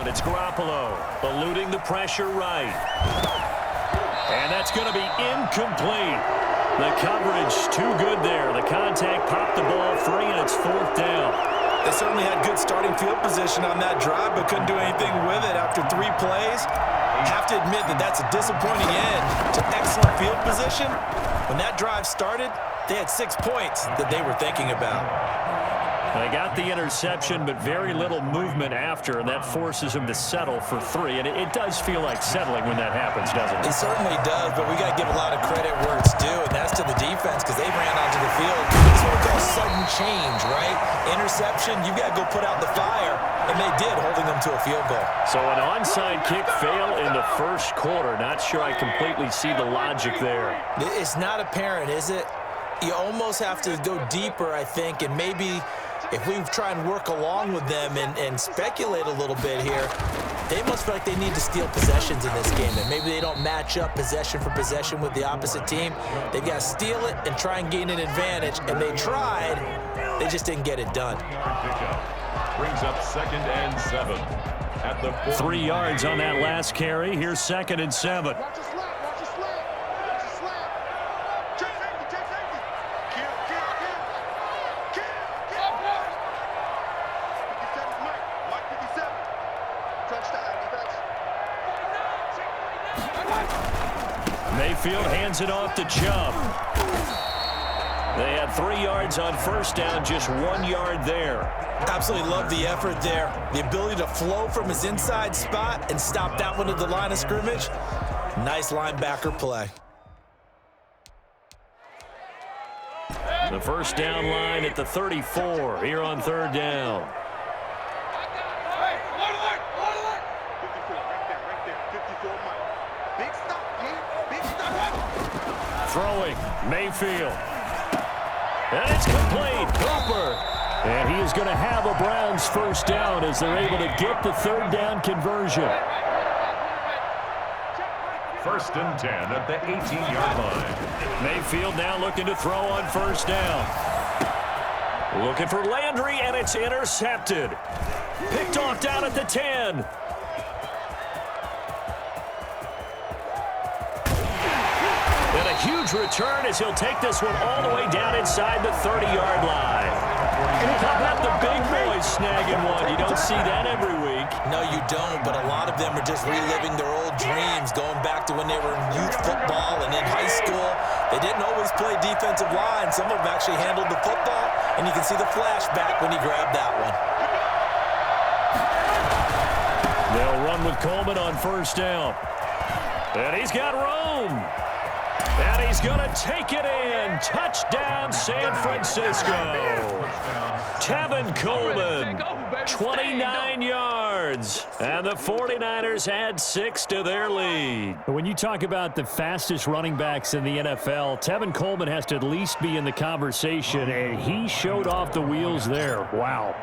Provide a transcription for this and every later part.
It's Garoppolo eluding the pressure right. And that's going to be incomplete. The coverage too good there. The contact popped the ball free, and it's 4th down. They certainly had good starting field position on that drive, but couldn't do anything with it after 3 plays. Have to admit that that's a disappointing end to excellent field position. When that drive started, they had 6 points that they were thinking about. They got the interception, but very little movement after, and that forces them to settle for 3. And it does feel like settling when that happens, doesn't it? It certainly does, but we got to give a lot of credit where it's due, and that's to the defense because they ran onto the field. It's what we call sudden change, right? Interception, you got to go put out the fire, and they did, holding them to a field goal. So an onside kick fail in the first quarter. Not sure I completely see the logic there. It's not apparent, is it? You almost have to go deeper, I think, and maybe if we try and work along with them and speculate a little bit here, they must feel like they need to steal possessions in this game, and maybe they don't match up possession for possession with the opposite team. They've got to steal it and try and gain an advantage, and they tried. They just didn't get it done. Brings up 2nd and 7 at the 3 yards on that last carry. Here's 2nd and 7. Mayfield hands it off to Chubb. They had 3 yards on first down, just 1 yard there. Absolutely love the effort there. The ability to flow from his inside spot and stop that one at the line of scrimmage. Nice linebacker play. The first down line at the 34 here on 3rd down. Throwing, Mayfield. And it's complete. Cooper. And he is going to have a Browns first down as they're able to get the 3rd down conversion. 1st and 10 at the 18-yard line. Mayfield now looking to throw on first down. Looking for Landry, and it's intercepted. Picked off down at the 10. And a huge return as he'll take this one all the way down inside the 30-yard line. How about the big boys snagging one? You don't see that every week. No, you don't, but a lot of them are just reliving their old dreams, going back to when they were in youth football and in high school. They didn't always play defensive line. Some of them actually handled the football, and you can see the flashback when he grabbed that one. They'll run with Coleman on first down. And he's got room. And he's going to take it in. Touchdown, San Francisco. Tevin Coleman, 29 yards. And the 49ers add 6 to their lead. When you talk about the fastest running backs in the NFL, Tevin Coleman has to at least be in the conversation, and he showed off the wheels there. Wow.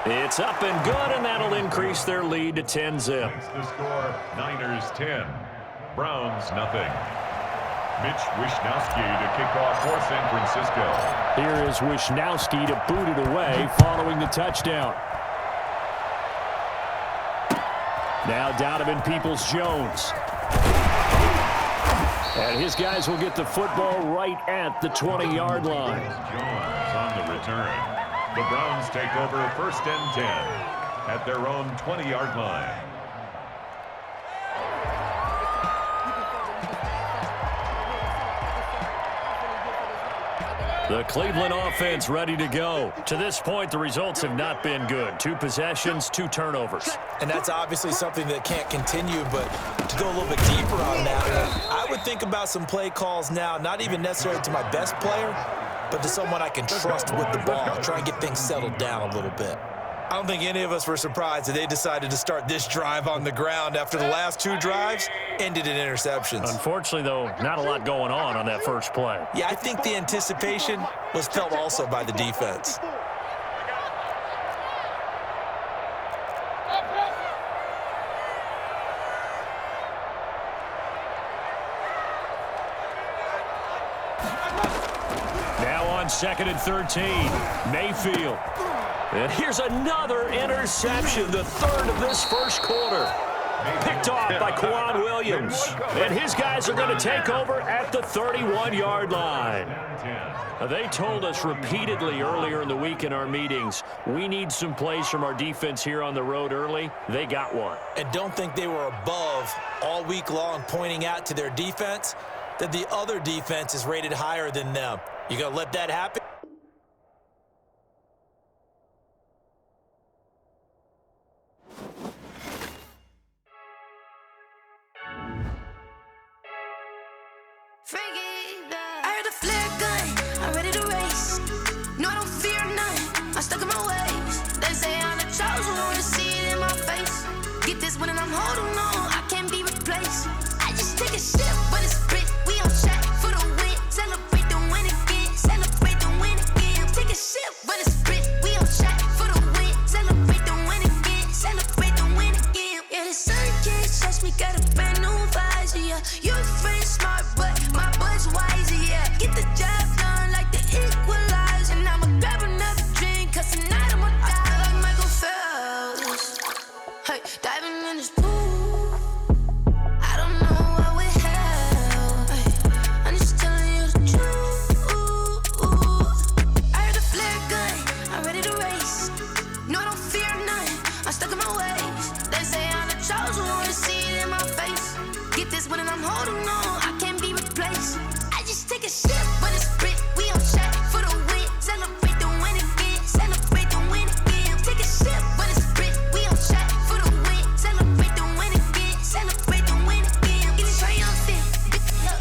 It's up and good, and that'll increase their lead to 10-zip. The score, Niners 10, Browns nothing. Mitch Wishnowsky to kick off for San Francisco. Here is Wishnowsky to boot it away following the touchdown. Now Donovan Peoples-Jones. And his guys will get the football right at the 20-yard line. Jones on the return. The Browns take over 1st and 10 at their own 20-yard line. The Cleveland offense ready to go. To this point, the results have not been good. 2 possessions, 2 turnovers. And that's obviously something that can't continue, but to go a little bit deeper on that, I would think about some play calls now, not even necessarily to my best player, but to someone I can trust with the ball, try and get things settled down a little bit. I don't think any of us were surprised that they decided to start this drive on the ground after the last 2 drives ended in interceptions. Unfortunately, though, not a lot going on that first play. Yeah, I think the anticipation was felt also by the defense. Now on 2nd and 13, Mayfield. And here's another interception, the third of this first quarter. Picked off by Kwan Williams. And his guys are going to take over at the 31-yard line. They told us repeatedly earlier in the week in our meetings, we need some plays from our defense here on the road early. They got one. And don't think they were above all week long pointing out to their defense that the other defense is rated higher than them. You going to let that happen? I heard a flare gun, I'm ready to race. No, I don't fear none, I'm stuck in my ways. They say I'm the chosen one, see it in my face. Get this one and I'm holding on, I can't be replaced. I just take a sip, but it's split, we on track for the win. Celebrate the win again, celebrate the win again. Take a sip, but it's split, we on track for the win. Celebrate the win again, celebrate the win again. Yeah, the sun can't touch me, got a brand new visor, yeah. You're friend smart, but my bud's wiser, yeah. Get the job done like the equalizer. And I'ma grab another drink, cause tonight I'ma die like Michael Phelps. Hey, diving in this pool, I don't know what would help. Hey, I'm just telling you the truth. I heard a flare gun, I'm ready to race. No, I don't fear none, I'm stuck in my ways. They say I'm the chosen one, see it in my face. Get this one and I'm holding on, I can't be replaced. I just take a sip, but it's split, we on track for the win. Celebrate the win again, celebrate the win again. Take a sip, but it's split, we on track for the win. Celebrate the win again, celebrate the win again. Get it triumphant,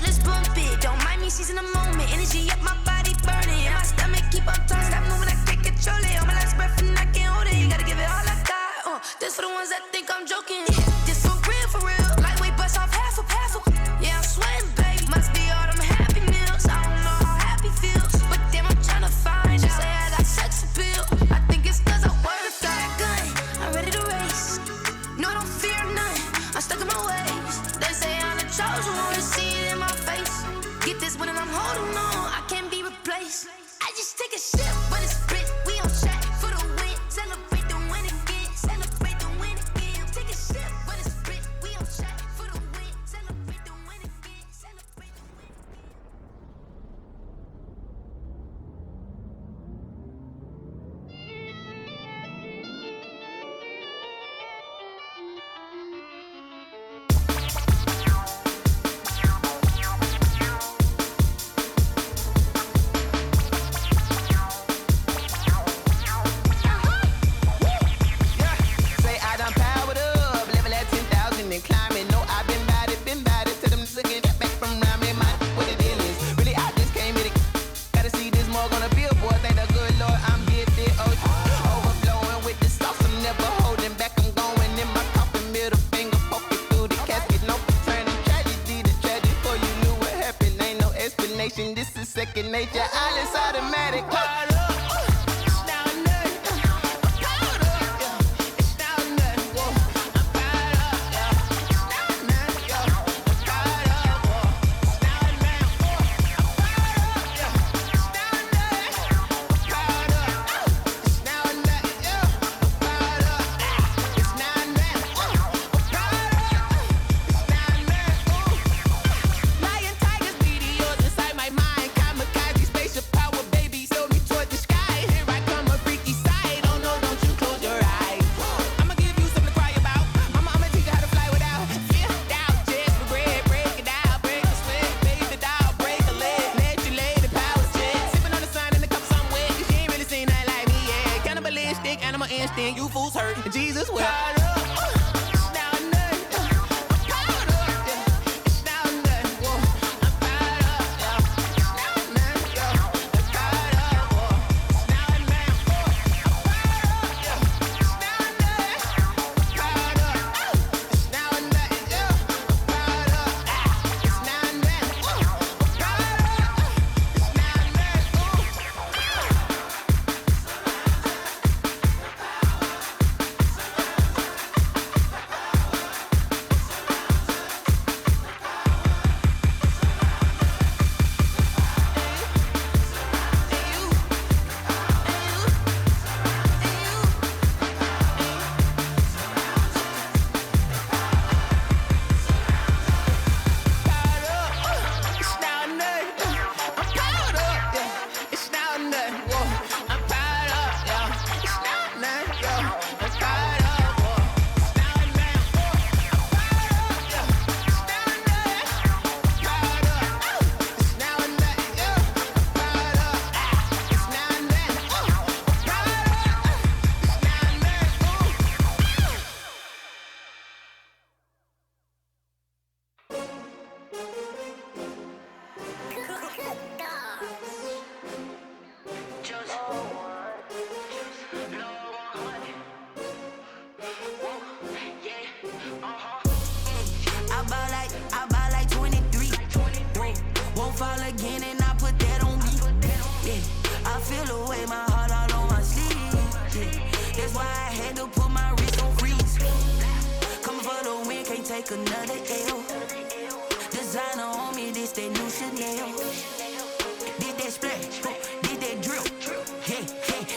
let's bump it. Don't mind me seizing the moment, energy up my body burning. And my stomach keep on turning, stop moving, I can't control it. On my last breath and I can't hold it, you gotta give it all I got. This for the ones that think I'm joking. This for real, lightweight bust off half a. Yeah, I'm sweating, babe, must be all them happy meals. I don't know how happy feels, but damn, I'm tryna find out. Say I got sex appeal, I think it's cause I wear a flat gun. I'm ready to race, no, I don't fear none, I'm stuck in my ways. They say I'm the chosen one, see it in my face. Get this one and I'm holding on, I can't be replaced. I just take a sip, but it's split, we on track for the win. Celebrate the win again, celebrate the win again. Take a sip, but it's split, we on track for the win. Celebrate the win again, celebrate the win again. Say I done powered up, level at 10,000 and climbing. No, I've been bad it to them looking back from around me. My what the deal is, really I just came here to gotta see this more gonna billboard. Thank the good Lord I'm gifted. Overflowing with the sauce, I'm never holding back. I'm going in my coffin, middle finger poking through the casket. No turning tragedy to tragic. Before you knew what happened, ain't no explanation. This is second nature. All is automatic. Lion, tigers, meteors inside my mind. Kamikaze, spaceship power, baby, sail me toward the sky. Here I come, a freaky side. Oh no, don't you close your eyes. I'ma give you something to cry about. I'ma teach you how to fly without fear. Doubt, just regret, break it out, break a sweat, baby, the doll, break a leg, let you lay the power check. Sipping on the sun in the cup somewhere, 'cause she ain't really seen nothing like me yet. Cannibalistic, animal instinct, you fools hurt, and Jesus will. That's why I had to put my wrist on freeze. Coming for the win, can't take another L. Designer on me, this that new Chanel. Did that splash, did that drill. Hey,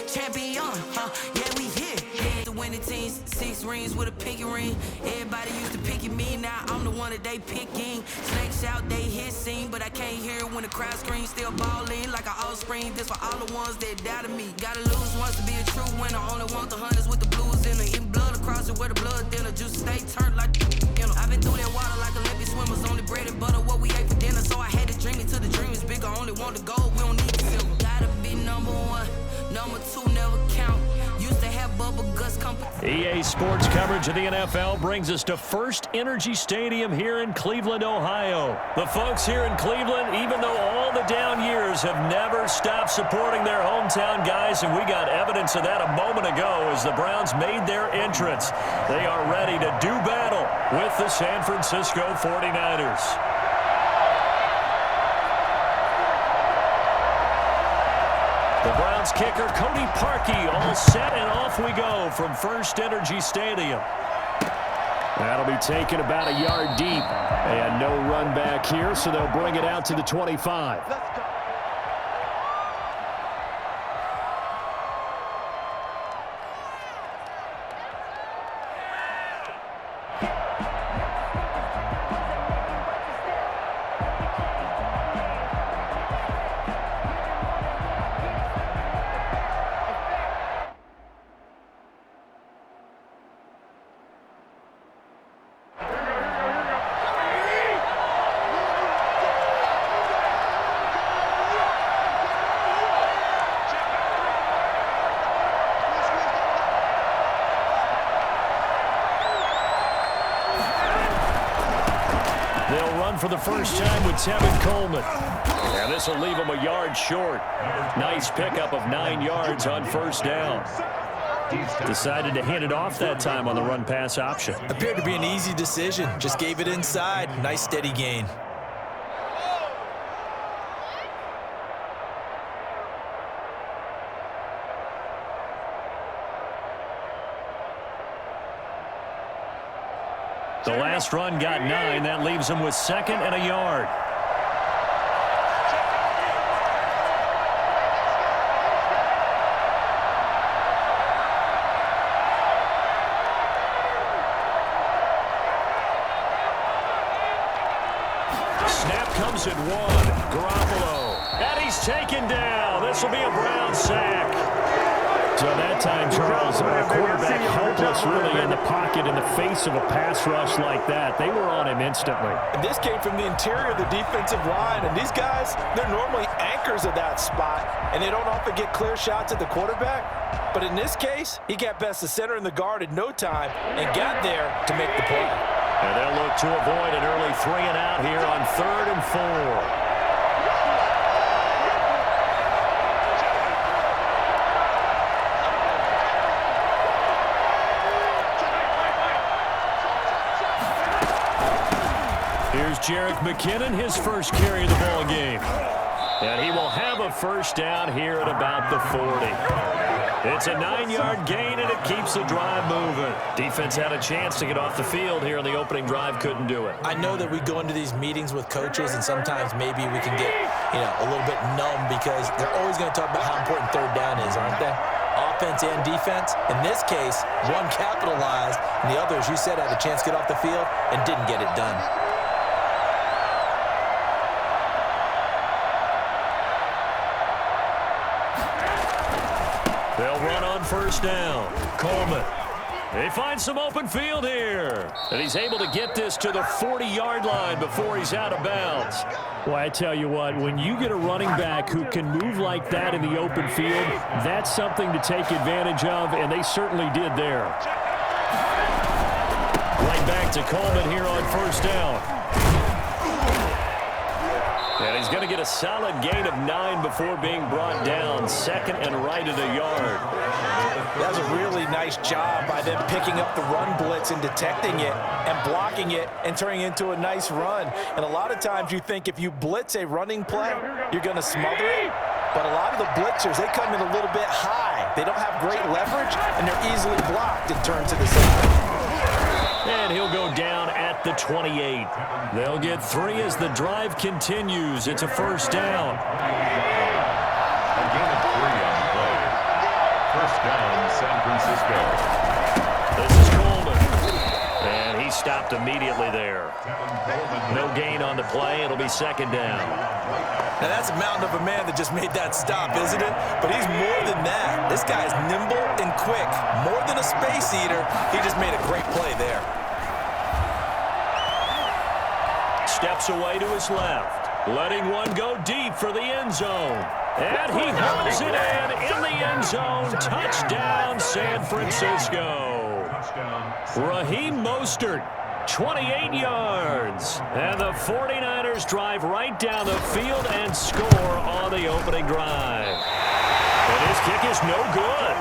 champion, yeah, we here. Yeah, the winning teams, 6 rings with a pinky ring. Everybody used to picking me, now I'm the one that they picking. Snakes out, they hit scene, but I can't hear it when the crowd screams. Still balling like an offspring. This for all the ones that doubted me. Gotta lose once to be a true winner. Only want the hunters with the blues in it. Eating blood across it where the blood thinner. Juice stay turned like you know. I've been through that water like Olympic swimmers. Only bread and butter what we ate for dinner. So I had to dream it till the dream is bigger. Only want the gold, we don't need the silver. Gotta be number 1. Number 2 never count. Used to have bubble guts company. EA Sports coverage of the NFL brings us to First Energy Stadium here in Cleveland, Ohio. The folks here in Cleveland, even though all the down years, have never stopped supporting their hometown guys, and we got evidence of that a moment ago as the Browns made their entrance. They are ready to do battle with the San Francisco 49ers. The Browns kicker, Cody Parkey, all set, and off we go from First Energy Stadium. That'll be taken about a yard deep. And no run back here, so they'll bring it out to the 25. They'll run for the first time with Tevin Coleman. And this will leave them a yard short. Nice pickup of 9 yards on first down. Decided to hand it off that time on the run-pass option. Appeared to be an easy decision. Just gave it inside. Nice steady gain. The last run got 9. That leaves them with 2nd and a yard. Snap comes at 1. Garoppolo. And he's taken down. This will be a Brown sack. So that time, Charles, our quarterback helpless really in the pocket in the face of a pass rush like that. They were on him instantly. And this came from the interior of the defensive line. And these guys, they're normally anchors of that spot. And they don't often get clear shots at the quarterback. But in this case, he got past the center and the guard in no time and got there to make the play. And they'll look to avoid an early 3 and out here on 3rd and 4. Here's Jerick McKinnon, his first carry of the ball game. And he will have a first down here at about the 40. It's a 9-yard gain, and it keeps the drive moving. Defense had a chance to get off the field here on the opening drive, couldn't do it. I know that we go into these meetings with coaches, and sometimes maybe we can get, a little bit numb because they're always going to talk about how important 3rd down is, aren't they? Offense and defense. In this case, one capitalized, and the other, as you said, had a chance to get off the field and didn't get it done. They'll run on first down. Coleman. They find some open field here. And he's able to get this to the 40-yard line before he's out of bounds. Well, I tell you what, when you get a running back who can move like that in the open field, that's something to take advantage of, and they certainly did there. Right back to Coleman here on first down. And he's going to get a solid gain of 9 before being brought down. 2nd and right at a yard. That was a really nice job by them picking up the run blitz and detecting it and blocking it and turning it into a nice run. And a lot of times you think if you blitz a running play, you're going to smother it. But a lot of the blitzers, they come in a little bit high. They don't have great leverage, and they're easily blocked and turned to the side. And he'll go down at the 28. They'll get 3 as the drive continues. It's a first down. A gain of 3 on the play. First down, San Francisco. This is Coleman. And he stopped immediately there. No gain on the play. It'll be second down. Now, that's a mountain of a man that just made that stop, isn't it? But he's more than that. This guy is nimble and quick. More than a space eater, he just made a great play there. Steps away to his left. Letting one go deep for the end zone. And he hauls it in the end zone. Touchdown, San Francisco. Raheem Mostert. 28 yards. And the 49ers drive right down the field and score on the opening drive. And his kick is no good.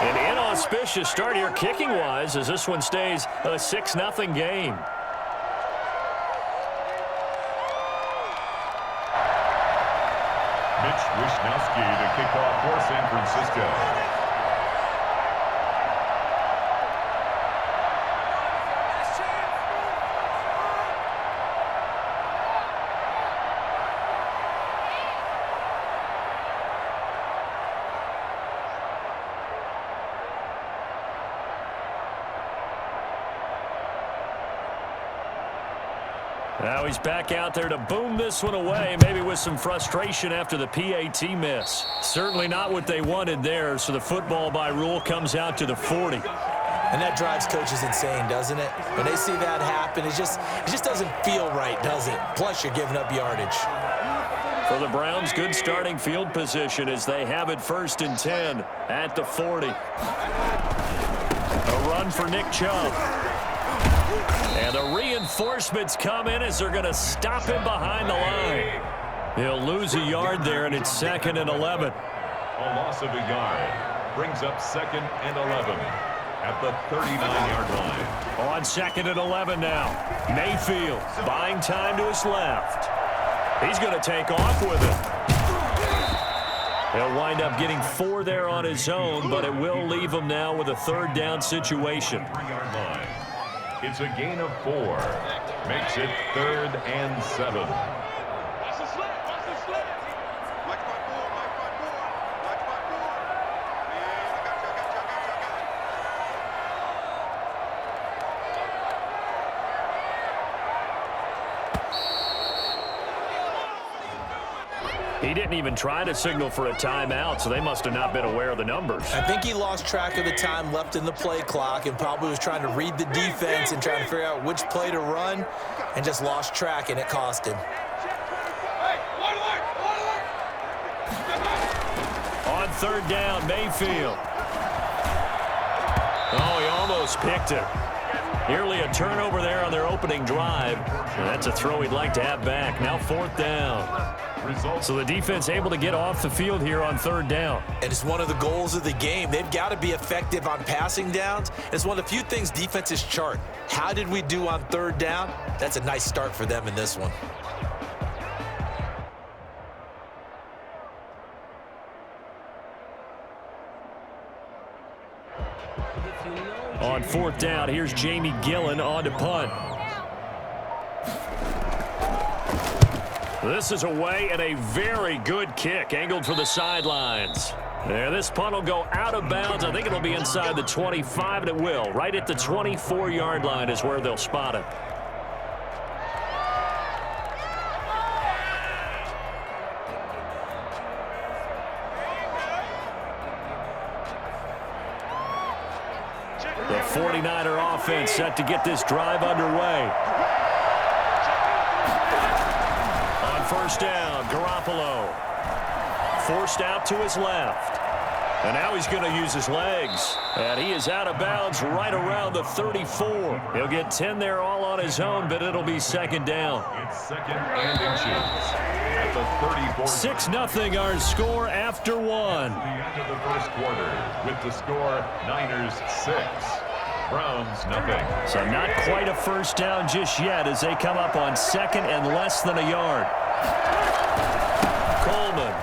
An inauspicious start here kicking-wise as this one stays a 6-0 game. Mitch Wishnowsky to kick off for San Francisco. Now he's back out there to boom this one away, maybe with some frustration after the PAT miss. Certainly not what they wanted there, so the football by rule comes out to the 40. And that drives coaches insane, doesn't it? When they see that happen, it just doesn't feel right, does it? Plus, you're giving up yardage. For the Browns, good starting field position as they have it 1st and 10 at the 40. A run for Nick Chubb. And the reinforcements come in as they're going to stop him behind the line. He'll lose a yard there, and it's 2nd and 11. A loss of a yard brings up 2nd and 11 at the 39-yard line. On 2nd and 11 now. Mayfield buying time to his left. He's going to take off with it. He'll wind up getting 4 there on his own, but it will leave him now with a 3rd down situation. 3-yard line. It's a gain of 4. Makes it 3rd and 7. He didn't even try to signal for a timeout, so they must have not been aware of the numbers. I think he lost track of the time left in the play clock and probably was trying to read the defense and trying to figure out which play to run and just lost track, and it cost him. On 3rd down, Mayfield. Oh, he almost picked it. Nearly a turnover there on their opening drive. And that's a throw he'd like to have back. Now 4th down. So the defense able to get off the field here on 3rd down. And it's one of the goals of the game. They've got to be effective on passing downs. It's one of the few things defenses chart. How did we do on 3rd down? That's a nice start for them in this one. On 4th down, here's Jamie Gillen on to punt. This is away and a very good kick, angled for the sidelines. There, this punt will go out of bounds. I think it'll be inside the 25, and it will. Right at the 24-yard line is where they'll spot it. The 49er offense set to get this drive underway. On 1st down, Garoppolo. Forced out to his left. And now he's going to use his legs. And he is out of bounds right around the 34. He'll get 10 there all on his own, but it'll be 2nd down. It's 2nd and inches at the 34. 6-0 our score after 1. The end of the 1st quarter with the score Niners 6. Browns nothing. So not quite a 1st down just yet as they come up on 2nd and less than a yard. Coleman.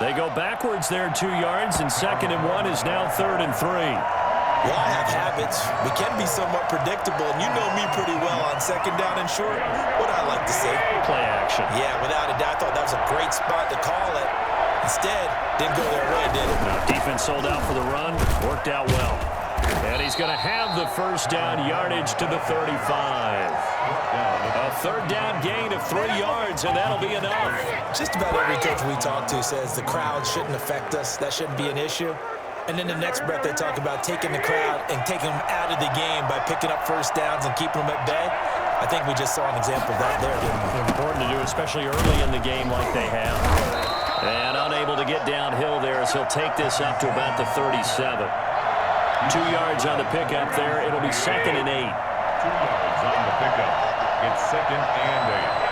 They go backwards there 2 yards, and 2nd and 1 is now 3rd and 3. We all have habits. We can be somewhat predictable, and you know me pretty well on 2nd down and short. What I like to say? Play action. Yeah, without a doubt. I thought that was a great spot to call it. Instead, didn't go their way, did it? No, defense sold out for the run. Worked out well. And he's going to have the 1st down, yardage to the 35. A 3rd down gain of 3 yards, and that'll be enough. Just about every coach we talk to says the crowd shouldn't affect us. That shouldn't be an issue. And then the next breath they talk about taking the crowd and taking them out of the game by picking up 1st downs and keeping them at bay. I think we just saw an example of that there, didn't we? Important to do, especially early in the game like they have. And unable to get downhill there as he'll take this up to about the 37. 2 yards on the pickup there. It'll be 2nd and 8. 2 yards on the pickup. It's 2nd and 8.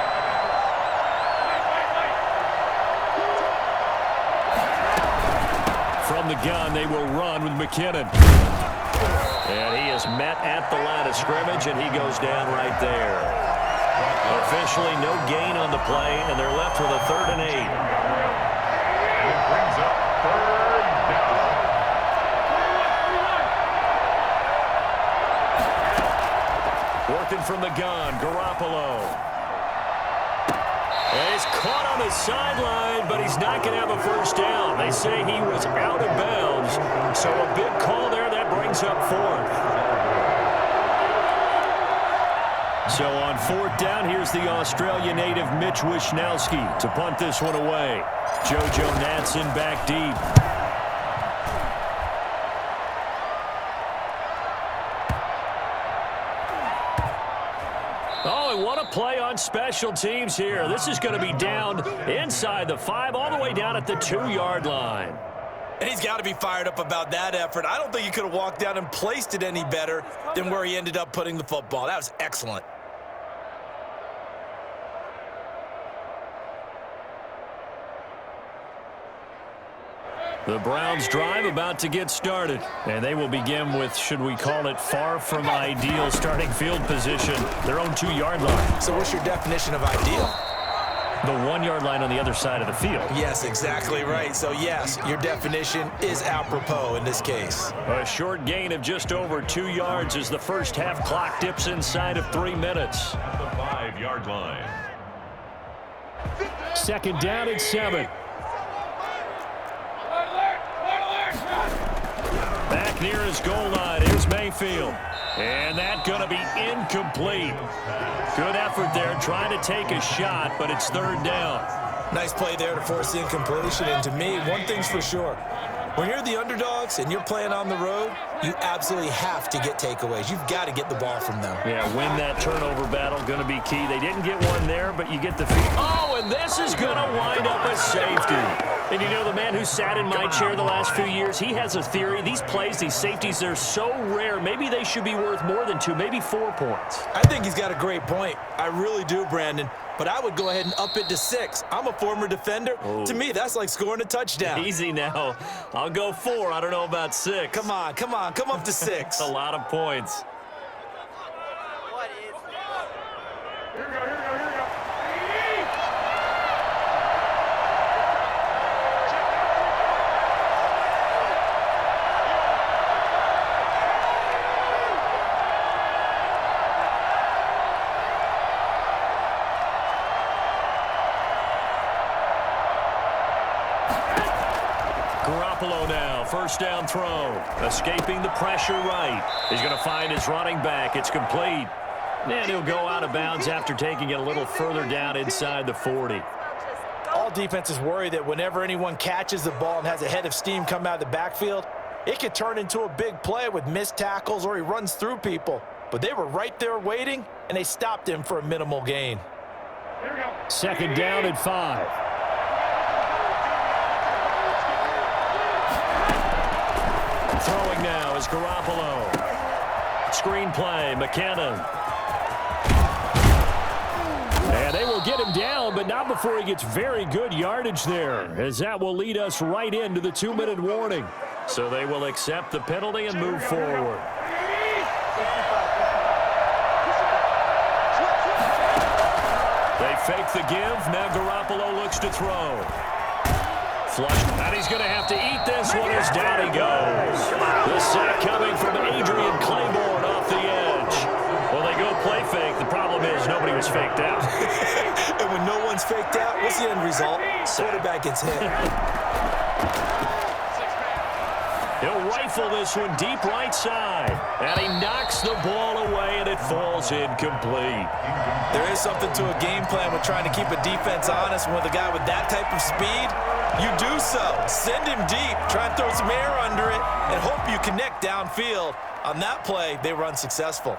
From the gun, they will run with McKinnon. And he is met at the line of scrimmage, and he goes down right there. Officially no gain on the play, and they're left with a 3rd and 8. It brings up 3rd down. Working from the gun, Garoppolo. And he's caught on the sideline, but he's not going to have a 1st down. They say he was out of bounds, so a big call there. That brings up 4th. So on 4th down, here's the Australia native Mitch Wishnowsky to punt this one away. JoJo Natson back deep. Oh, and what a play on special teams here. This is going to be down inside the 5, all the way down at the 2-yard line. And he's got to be fired up about that effort. I don't think he could have walked down and placed it any better than where he ended up putting the football. That was excellent. The Browns drive about to get started, and they will begin with, should we call it, far from ideal starting field position, their own 2-yard line. So what's your definition of ideal? The 1-yard line on the other side of the field. Yes, exactly right. So yes, your definition is apropos in this case. A short gain of just over 2 yards as the first half clock dips inside of 3 minutes. At the 5-yard line. 2nd down and 7. Back near his goal line. Here's Mayfield. And that's going to be incomplete. Good effort there trying to take a shot, but it's 3rd down. Nice play there to force the incompletion. And to me, one thing's for sure. When you're the underdogs and you're playing on the road, you absolutely have to get takeaways. You've got to get the ball from them. Yeah, win that turnover battle, going to be key. They didn't get one there, but you get the feed. Oh, and this is going to wind up a safety. And you know, the man who sat in my chair the last few years, he has a theory. These plays, these safeties, they're so rare. Maybe they should be worth more than 2, maybe 4 points. I think he's got a great point. I really do, Brandon. But I would go ahead and up it to 6. I'm a former defender. Oh. To me, that's like scoring a touchdown. Easy now. I'll go 4. I don't know about 6. Come on. Come up to 6. A lot of points. Garoppolo now, 1st down throw. Escaping the pressure right. He's going to find his running back. It's complete. And he'll go out of bounds after taking it a little further down inside the 40. All defenses worry that whenever anyone catches the ball and has a head of steam come out of the backfield, it could turn into a big play with missed tackles or he runs through people. But they were right there waiting, and they stopped him for a minimal gain. 2nd down and 5. Throwing now is Garoppolo. Screen play, McKinnon. And they will get him down, but not before he gets very good yardage there, as that will lead us right into the 2-minute warning. So they will accept the penalty and move forward. They fake the give. Now Garoppolo looks to throw. Flush, and he's going to have to eat this one as down he goes. The sack coming from Adrian Claiborne off the edge. Well, they go play fake. The problem is nobody was faked out. And when no one's faked out, what's the end result? Quarterback gets hit. He'll rifle this one deep right side. And he knocks the ball away, and it falls incomplete. There is something to a game plan with trying to keep a defense honest. When with a guy with that type of speed, you do so. Send him deep. Try and throw some air under it and hope you connect downfield. On that play, they run successful.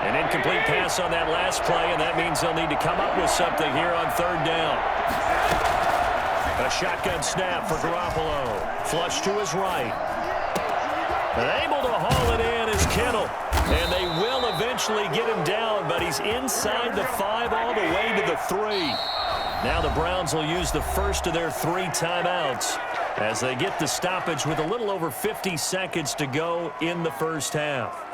An incomplete pass on that last play, and that means they'll need to come up with something here on third down. A shotgun snap for Garoppolo. Flush to his right. And able to haul it in is Kittle. And they will eventually get him down, but he's inside the 5 all the way to the 3. Now the Browns will use the first of their 3 timeouts as they get the stoppage with a little over 50 seconds to go in the first half.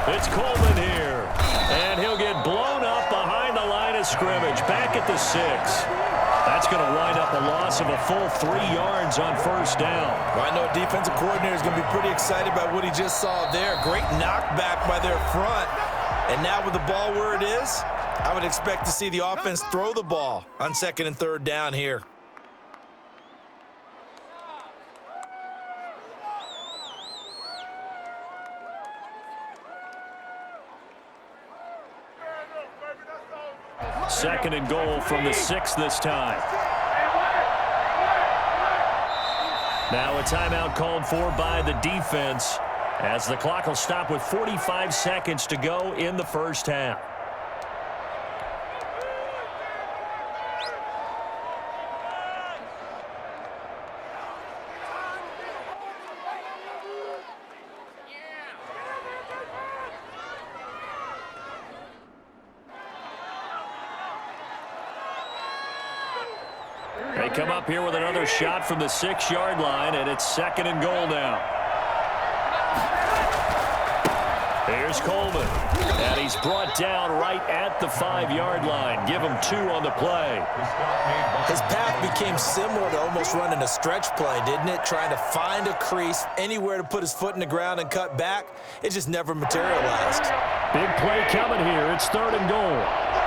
It's Coleman here, and he'll get blown up behind the line of scrimmage, back at the 6. That's going to wind up a loss of a full 3 yards on first down. Well, I know a defensive coordinator is going to be pretty excited about what he just saw there. Great knockback by their front. And now with the ball where it is, I would expect to see the offense throw the ball on 2nd and 3rd down here. Second and goal from the 6 this time. Now a timeout called for by the defense as the clock will stop with 45 seconds to go in the first half. They come up here with another shot from the 6-yard line, and it's 2nd and goal now. Here's Coleman, and he's brought down right at the 5-yard line. Give him 2 on the play. His path became similar to almost running a stretch play, didn't it? Trying to find a crease, anywhere to put his foot in the ground and cut back. It just never materialized. Big play coming here. It's 3rd and goal.